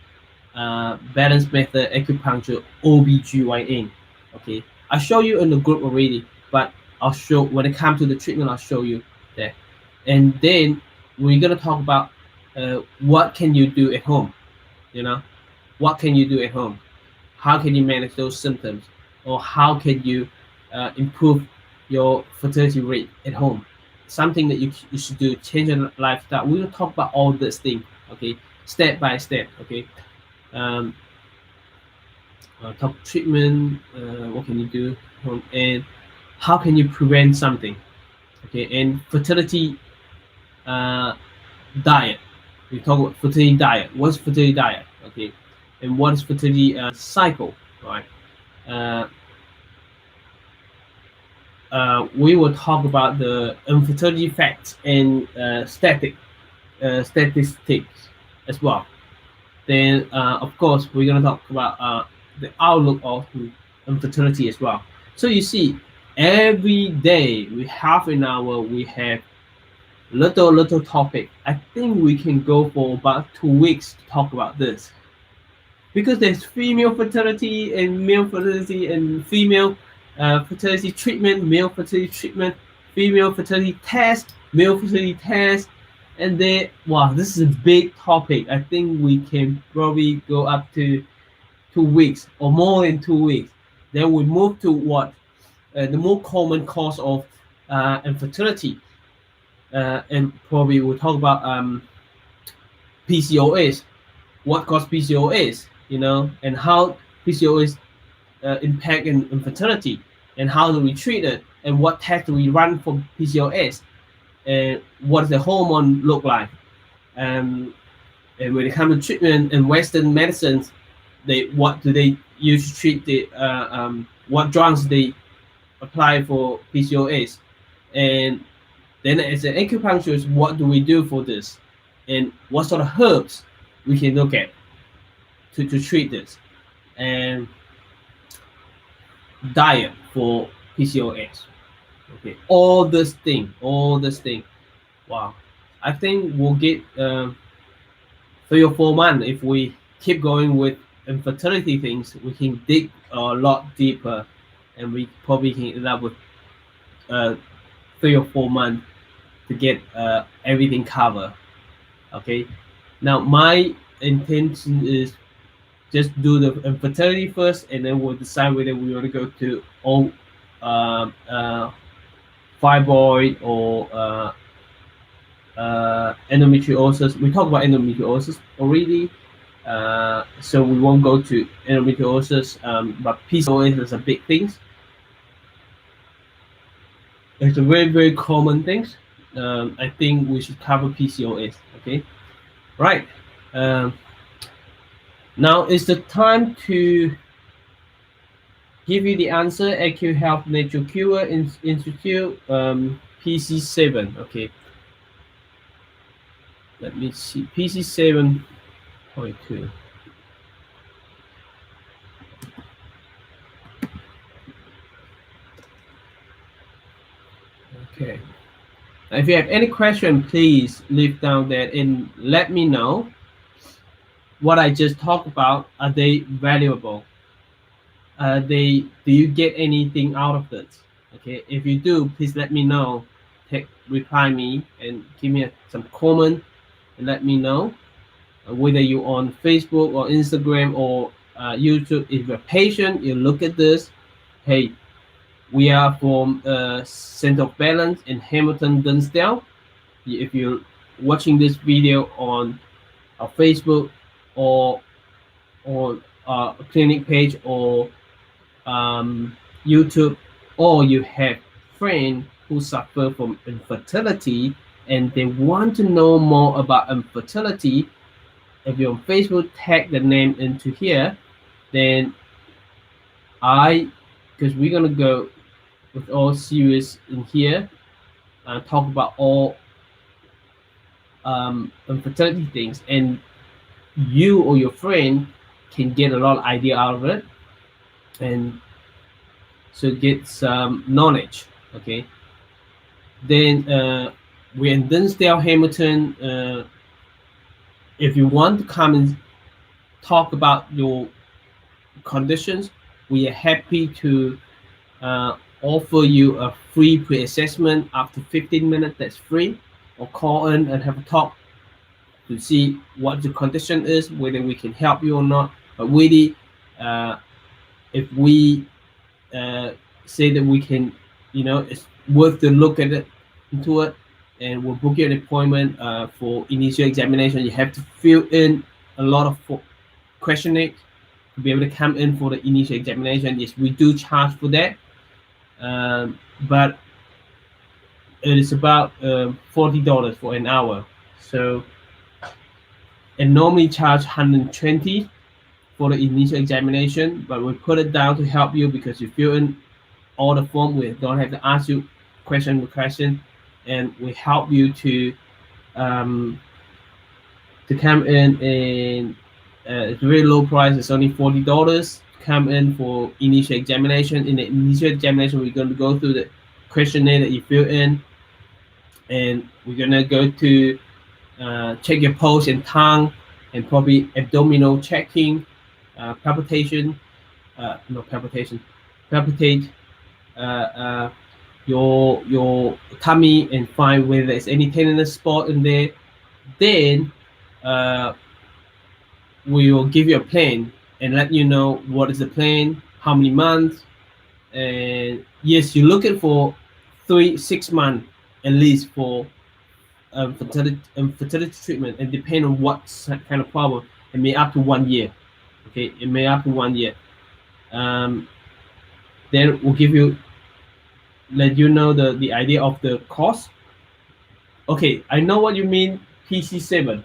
balance method acupuncture OBGYN. Okay, I show you in the group already, but I'll show when it comes to the treatment, I'll show you there. And then we're going to talk about what can you do at home. You know, what can you do at home? How can you manage those symptoms, or how can you improve your fertility rate at home? Something that you should do, change your lifestyle. We're gonna talk about all this thing, okay, step by step, okay. Top treatment, what can you do, and how can you prevent something, okay, and fertility diet. We talk about fertility diet. What's fertility diet, okay, and what is fertility cycle, right? We will talk about the infertility facts and statistics as well. Then, of course, we're going to talk about the outlook of infertility as well. So you see, every day, we half an hour, we have little topic. I think we can go for about 2 weeks to talk about this, because there's female fertility and male fertility and female fertility treatment, male fertility treatment, female fertility test, male fertility test, and then wow, this is a big topic. I think we can probably go up to 2 weeks or more than 2 weeks. Then we move to what the more common cause of infertility, and probably we'll talk about PCOS, what causes PCOS, and how PCOS impact in infertility, and how do we treat it, and what test do we run for PCOS, and what does the hormone look like. And when it comes to treatment in Western medicines, what do they use to treat the what drugs they apply for PCOS, and then as an acupuncturist, what do we do for this, and what sort of herbs we can look at to treat this, and diet for PCOS. Okay, all this thing. Wow, I think we'll get 3 or 4 months if we keep going with infertility things. We can dig a lot deeper, and we probably can end up with 3 or 4 months to get everything covered. Okay, now my intention is just do the infertility first, and then we'll decide whether we want to go to all fibroid or endometriosis. We talked about endometriosis already, so we won't go to endometriosis, but PCOS is a big thing. It's a very common thing. I think we should cover PCOS. Okay, right. Now is the time to give you the answer. AcuHealth Natural Cure Institute, PC7. Okay, let me see. PC7.2. Okay. If you have any question, please leave down there and let me know what I just talked about. Are they valuable? Do you get anything out of it? Okay, if you do, please let me know. Reply me and give me some comment and let me know, whether you're on Facebook or Instagram or YouTube. If you're patient, you look at this. Hey, we are from Center of Balance in Hamilton, Dunsdale. If you're watching this video on our Facebook or on our clinic page or YouTube, or you have friends who suffer from infertility and they want to know more about infertility, if you're on Facebook, tag the name into here, then because we're gonna go with all serious in here and talk about all infertility things, and you or your friend can get a lot of idea out of it, and so get some knowledge. Okay, then we're in Dunsdale, Hamilton. If you want to come and talk about your conditions, we are happy to offer you a free pre-assessment after 15 minutes. That's free. Or call in and have a talk to see what your condition is, whether we can help you or not. But really, if we say that we can, it's worth to look at it into it, and we'll book you an appointment for initial examination. You have to fill in a lot of questionnaire to be able to come in for the initial examination. Yes, we do charge for that, but it is about $40 for an hour. So, and normally charge $120 for the initial examination, but we put it down to help you because you fill in all the form. We don't have to ask you question, and we help you to come in, and it's a very low price. It's only $40 come in for initial examination. In the initial examination, we're going to go through the questionnaire that you fill in, and we're going to go to check your pulse and tongue, and probably abdominal checking, palpitation, no palpitation, palpitate your tummy and find whether there's any tenderness spot in there. Then we will give you a plan and let you know what is the plan, how many months, and yes, you're looking for 3-6 months at least for fertility treatment, and depend on what kind of problem. It may up to 1 year. Okay, it may up to 1 year. Then we'll let you know the idea of the cost. Okay, I know what you mean. PC7.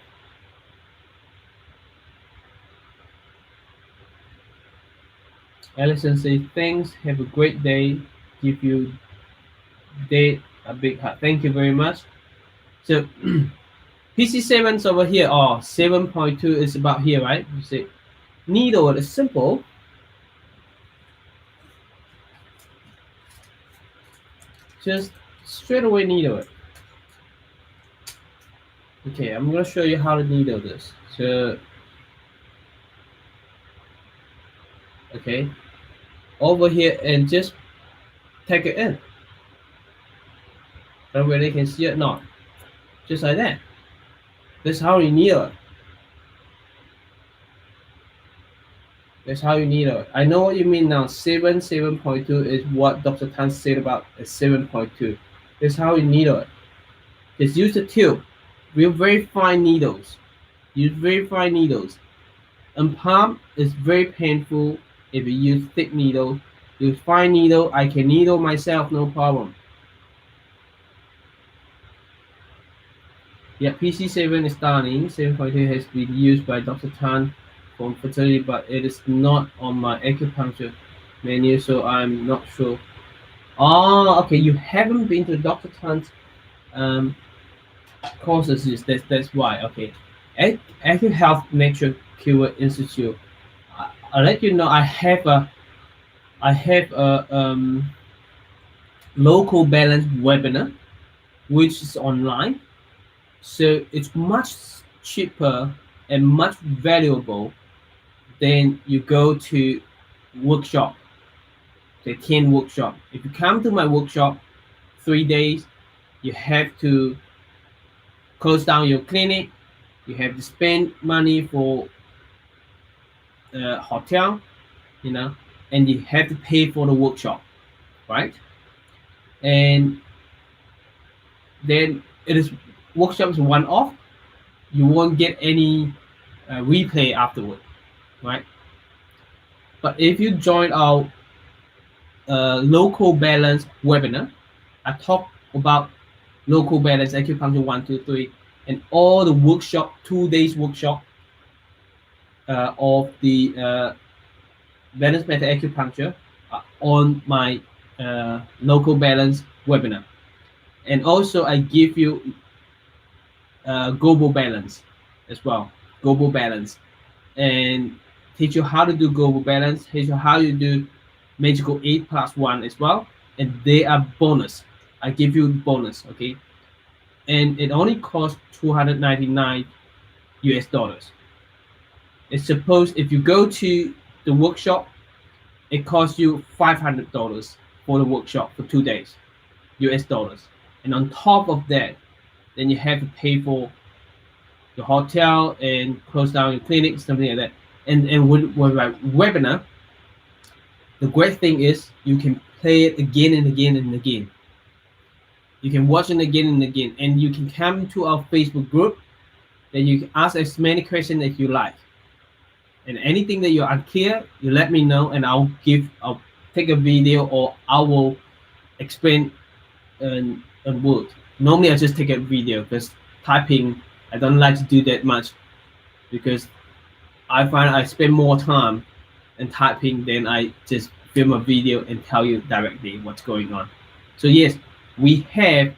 Alison says, thanks, have a great day. Give you day a big hug. Thank you very much. So PC7's over here. Oh, 7.2 is about here, right? You see, needle is simple. Just straight away needle it. Okay, I'm gonna show you how to needle this. So, okay, over here and just take it in. Everybody can see it not. Just like that. That's how you needle it. That's how you needle it. I know what you mean now. 7.2 is what Dr. Tan said about a 7.2. That's how you needle it. Just use the tube. With very fine needles. Use very fine needles. And palm is very painful if you use thick needle. Use fine needle. I can needle myself, no problem. Yeah, PC7 is starting. 7.2 has been used by Dr. Tan for fertility, but it is not on my acupuncture menu, so I'm not sure. Oh, okay. You haven't been to Dr. Tan's courses. That's why. Okay. AcuHealth Nature Cure Institute. I'll let you know. I have a local balance webinar, which is online. So it's much cheaper and much valuable than you go to workshop, the 10 workshop. If you come to my workshop 3 days, you have to close down your clinic. You have to spend money for hotel, and you have to pay for the workshop, right? And then it is workshop is one off. You won't get any replay afterward, right? But if you join our local balance webinar, I talk about local balance, acupuncture 1, 2, 3, and all the workshop, 2 days workshop of the balance method acupuncture on my local balance webinar. And also I give you global balance as well, global balance, and teach you how to do global balance, teach you how you do magical 8+1 as well, and they are bonus. I give you bonus, okay? And it only costs $299 US. It's supposed, if you go to the workshop, it costs you $500 for the workshop for 2 days, US. And on top of that, then you have to pay for the hotel and close down your clinic, something like that. And with my webinar, the great thing is you can play it again and again and again. You can watch it again and again, and you can come to our Facebook group, and you can ask as many questions as you like. And anything that you're unclear, you let me know, and I'll take a video, or I will explain in word. Normally I just take a video, because typing, I don't like to do that much, because I find I spend more time in typing than I just film a video and tell you directly what's going on. So yes, we have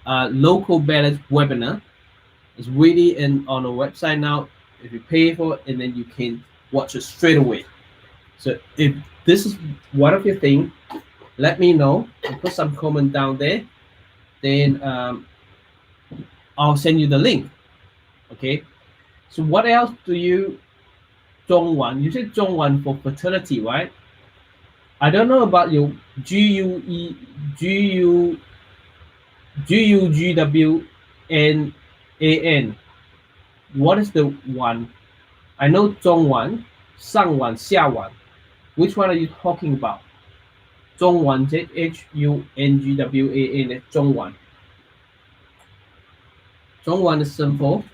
a local balance webinar. It's really on our website now. If you pay for it, and then you can watch it straight away. So if this is one of your things, let me know and put some comment down there. Then I'll send you the link. Okay. So what else do you Zhongwan? You said Zhongwan for fertility, right? I don't know about your GUE, GU, GUGWNAN. What is the one? I know Zhongwan, Sangwan, Xiawan. Which one are you talking about? Zhongwan, ZHUNGWAN, Zhongwan. Zhongwan is simple.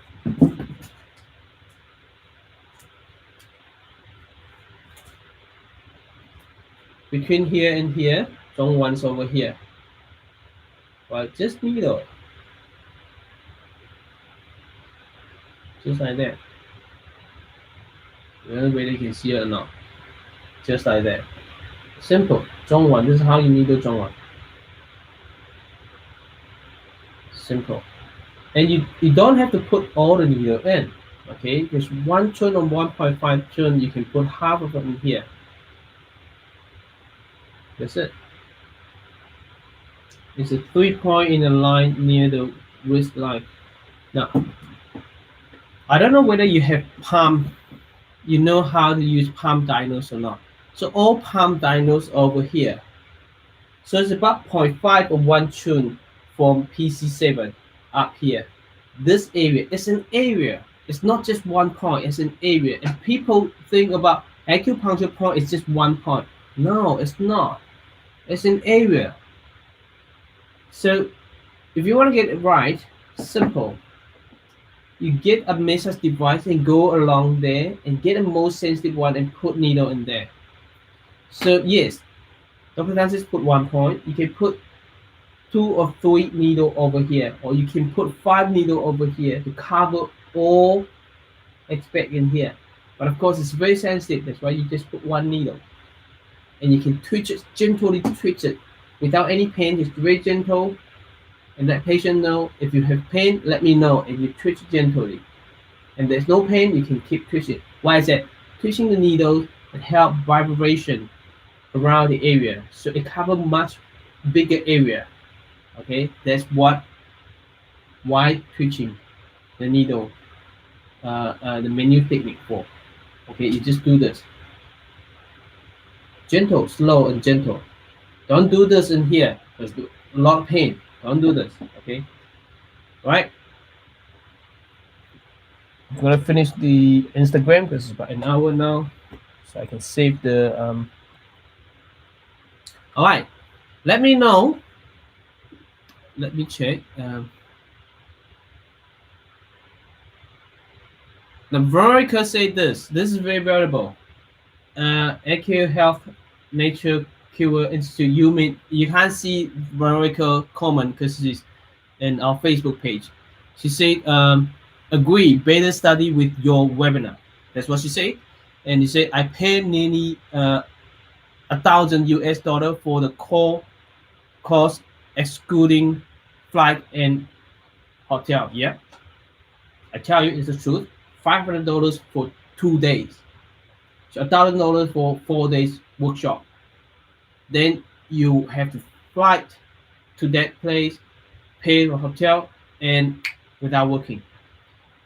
Between here and here, Zhongwan's over here. Well, just needle. Just like that. I don't know whether you can see it or not. Just like that. Simple. Zhongwan. This is how you needle Zhongwan. Simple. And you don't have to put all the needle in. Okay, there's 1 turn or 1.5 turn. You can put half of it in here. That's it. It's a 3-point in a line near the wrist line. Now, I don't know whether you have palm, you know how to use palm diagnose or not. So all palm diagnose over here. So it's about 0.5 or 1 tune from PC7 up here. This area is an area. It's not just 1 point, it's an area. And people think about acupuncture point is just 1 point. No, it's not. It's an area. So if you want to get it right, simple. You get a massage device and go along there and get a most sensitive one and put needle in there. So yes, Dr. Francis put 1 point. You can put 2 or 3 needle over here, or you can put 5 needle over here to cover all aspect in here. But of course, it's very sensitive. That's why you just put 1 needle, and you can twitch it, gently twitch it without any pain. It's very gentle, and let patient know if you have pain. Let me know, and you twitch it gently. And there's no pain, you can keep twitching. Why is that? Twitching the needle and help vibration around the area, so it covers much bigger area. Okay, that's why twitching the needle, the menu technique for. Okay, you just do this. Gentle, slow, and gentle. Don't do this in here. There's a lot of pain. Don't do this. Okay. All right. I'm gonna finish the Instagram because it's about an hour now, so I can save the. All right. Let me know. Let me check. Now, Veronica said this. This is very valuable. AQ Health Nature Cure Institute. You can't see Veronica comment because she's in our Facebook page. She said, agree, better study with your webinar. That's what she said. And she said, I paid nearly $1,000 for the core cost, excluding flight and hotel. Yeah, I tell you, it's the truth. $500 for 2 days. So $1,000 for 4 days workshop. Then you have to flight to that place, pay the hotel, and without working.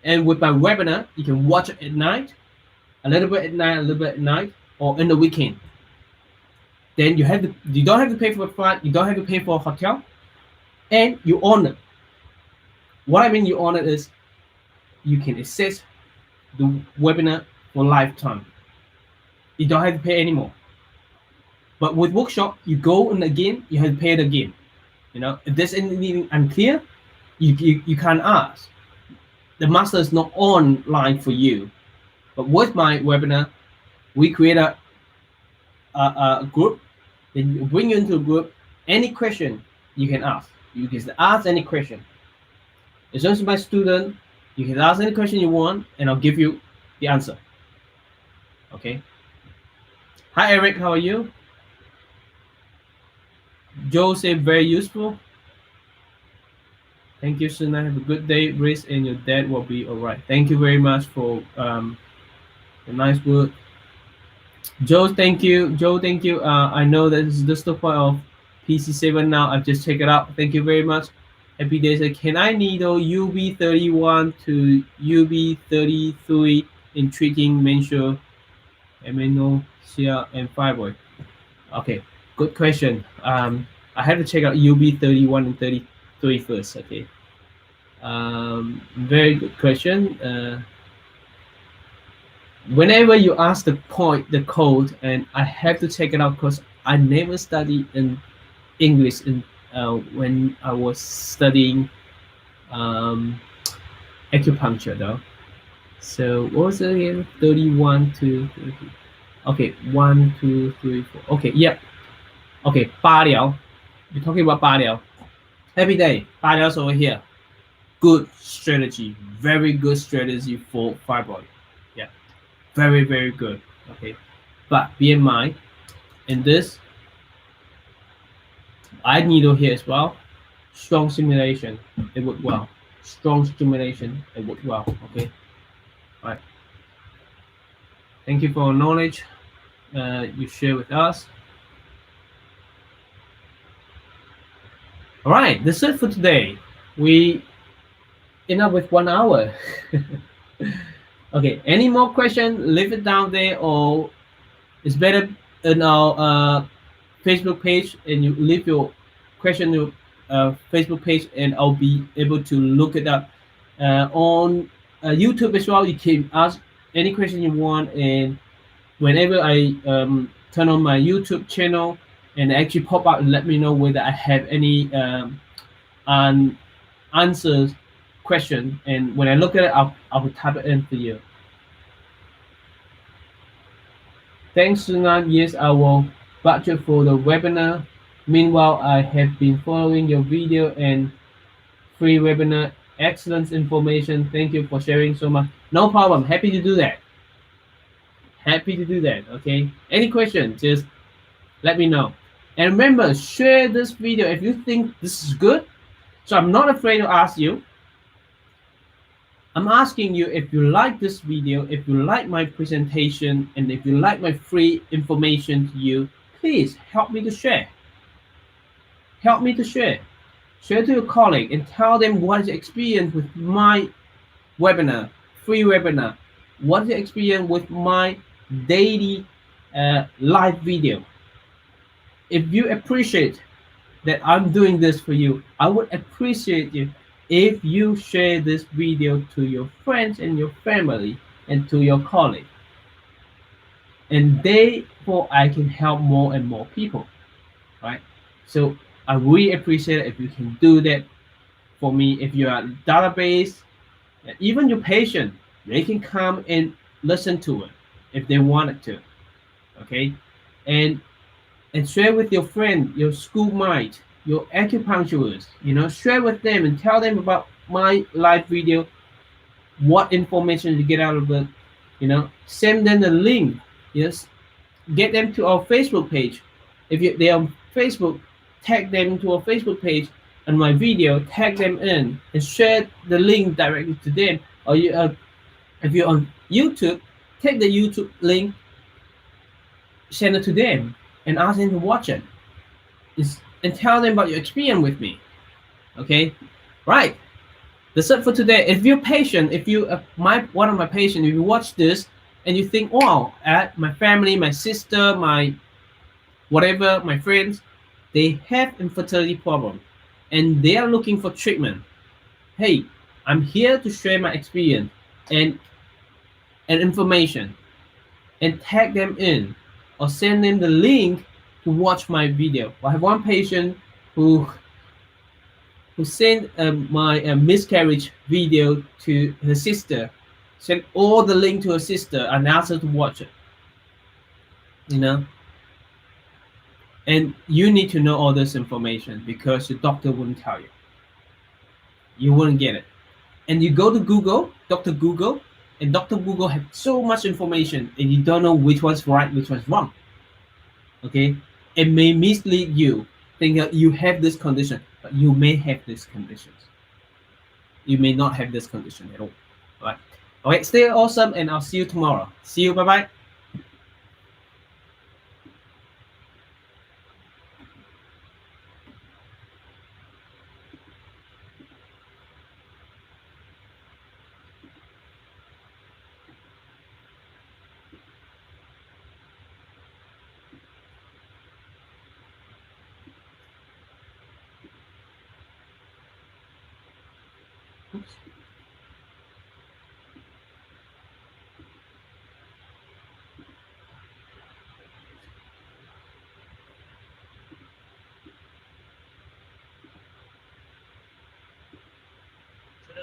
And with my webinar, you can watch it at night, a little bit at night, a little bit at night, or in the weekend. Then you don't have to pay for a flight, you don't have to pay for a hotel, and you own it. What I mean you own it is you can access the webinar for lifetime. You don't have to pay anymore. But with workshop, you go and again, you have to pay it again. You know, if there's anything unclear, you can't ask. The master is not online for you. But with my webinar, we create a group, then bring you into a group. Any question you can ask. You can ask any question. As long as my student, you can ask any question you want, and I'll give you the answer. Okay. Hi Eric, how are you? Joe said very useful. Thank you, Suna. Have a good day. Riz and your dad will be all right. Thank you very much for the nice word. Joe, thank you. Joe, thank you. I know that this is the stuff of PC7 now. I've just checked it out. Thank you very much. Happy days. Can I needle UB31 to UB33 in treating menstrual amenorrhea and fibroid? Okay, good question. I have to check out UB31 and 33 first. Okay. Very good question. Whenever you ask the code, and I have to check it out because I never studied in English when I was studying um, acupuncture though. So what was it again? 31 to 30. Okay, 1, 2, 3, 4. Okay, yep. Okay, 八疗. We're talking about 八疗. Every day, 八疗's over here. Good strategy, very good strategy for fibroid. Yeah, very, very good. Okay, but be in mind, in this, I needle here as well. Strong stimulation, it worked well. Strong stimulation, it worked well. Okay, all right. Thank you for knowledge you share with us. All right, that's it for today. We end up with 1 hour. Okay, any more questions? Leave it down there, or it's better in our Facebook page, and you leave your question to Facebook page, and I'll be able to look it up on YouTube as well. You can ask any question you want, and whenever I turn on my YouTube channel and actually pop up and let me know whether I have any unanswered question, and when I look at it, I'll type it in for you. Thanks, Sunan. Yes, I will budget for the webinar. Meanwhile, I have been following your video and free webinar. Excellent information. Thank you for sharing so much. No problem. Happy to do that. Happy to do that. Okay. Any questions, just let me know. And remember, share this video if you think this is good. So I'm not afraid to ask you. I'm asking you if you like this video, if you like my presentation, and if you like my free information to you, please help me to share. Help me to share. Share to your colleague and tell them what is your experience with my webinar, free webinar. What is your experience with my daily live video? If you appreciate that I'm doing this for you, I would appreciate it if you share this video to your friends and your family and to your colleagues. And therefore, I can help more and more people, right? So I really appreciate it if you can do that for me. If you are a database, even your patient, they can come and listen to it if they wanted to, okay? And share with your friend, your schoolmate, your acupuncturist, share with them and tell them about my live video, what information you get out of it, send them the link, yes, get them to our Facebook page. If they're on Facebook, tag them to our Facebook page and my video, tag them in and share the link directly to them. Or if you're on YouTube, take the YouTube link, send it to them and ask them to watch it. And tell them about your experience with me. Okay, right? That's it for today. If you're patient, if you one of my patients, if you watch this and you think, wow, my family, my sister, my whatever, my friends, they have infertility problem, and they are looking for treatment. Hey, I'm here to share my experience and information, and tag them in, or send them the link to watch my video. I have one patient who sent my miscarriage video to her sister, sent all the link to her sister, and asked her to watch it. And you need to know all this information because your doctor wouldn't tell you. You wouldn't get it. And you go to Google, Dr. Google, and Dr. Google has so much information, and you don't know which one's right, which one's wrong. Okay, it may mislead you, think that you have this condition, but you may have this condition. You may not have this condition at all. All right. Okay, stay awesome, and I'll see you tomorrow. See you. Bye bye.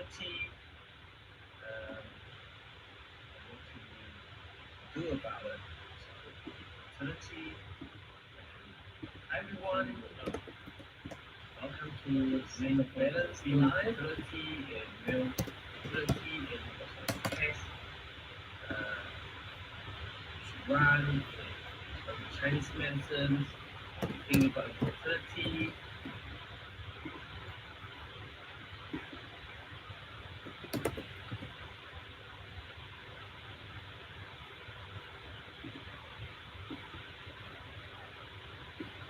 infertility, what can we do about it? So, infertility, everyone, welcome to Make Balance in Life, infertility and male infertility and also test. Should run some Chinese medicines, think about infertility.